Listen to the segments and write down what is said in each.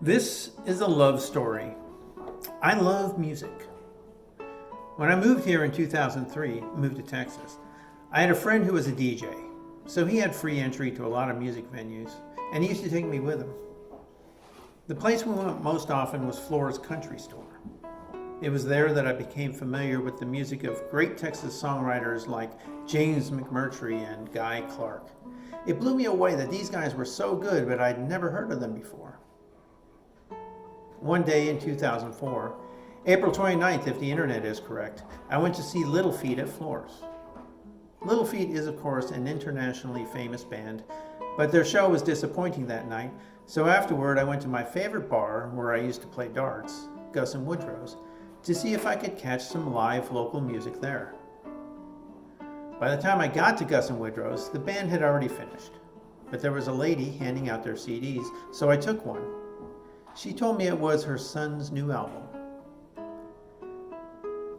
This is a love story. I love music. When I moved here in 2003, moved to Texas, I had a friend who was a DJ. So he had free entry to a lot of music venues, and he used to take me with him. The place we went most often was Flora's Country Store. It was there that I became familiar with the music of great Texas songwriters like James McMurtry and Guy Clark. It blew me away that these guys were so good, but I'd never heard of them before. One day in 2004, April 29th, if the internet is correct, I went to see Little Feat at Flora's. Little Feat is, of course, an internationally famous band, but their show was disappointing that night, so afterward I went to my favorite bar where I used to play darts, Gus and Woodrow's, to see if I could catch some live local music there. By the time I got to Gus and Woodrow's, the band had already finished, but there was a lady handing out their CDs, so I took one. She told me it was her son's new album.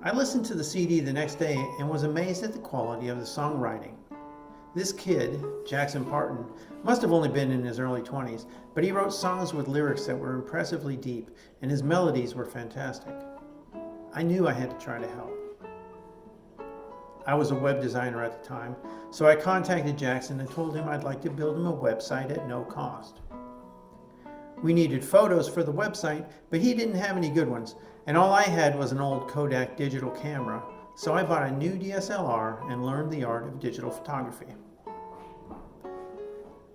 I listened to the CD the next day and was amazed at the quality of the songwriting. This kid, Jackson Parton, must have only been in his early 20s, but he wrote songs with lyrics that were impressively deep, and his melodies were fantastic. I knew I had to try to help. I was a web designer at the time, so I contacted Jackson and told him I'd like to build him a website at no cost. We needed photos for the website, but he didn't have any good ones, and all I had was an old Kodak digital camera, so I bought a new DSLR and learned the art of digital photography.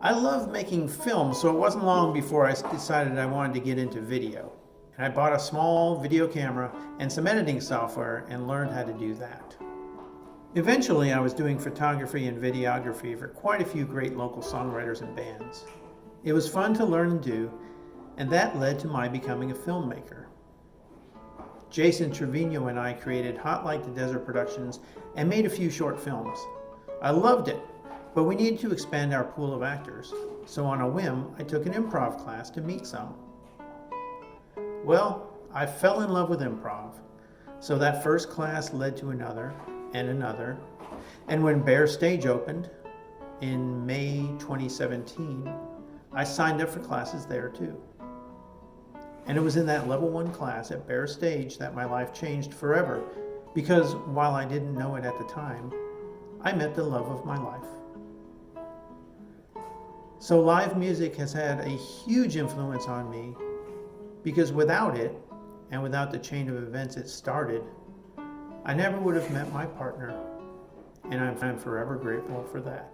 I love making films, so it wasn't long before I decided I wanted to get into video. And I bought a small video camera and some editing software and learned how to do that. Eventually, I was doing photography and videography for quite a few great local songwriters and bands. It was fun to learn and do, and that led to my becoming a filmmaker. Jason Trevino and I created Hot Like the Desert Productions and made a few short films. I loved it, but we needed to expand our pool of actors, so on a whim, I took an improv class to meet some. Well, I fell in love with improv, so that first class led to another, and when Bear Stage opened in May 2017, I signed up for classes there too. And it was in that level 1 class at Bear Stage that my life changed forever, because while I didn't know it at the time, I met the love of my life. So live music has had a huge influence on me, because without it, and without the chain of events it started, I never would have met my partner, and I'm forever grateful for that.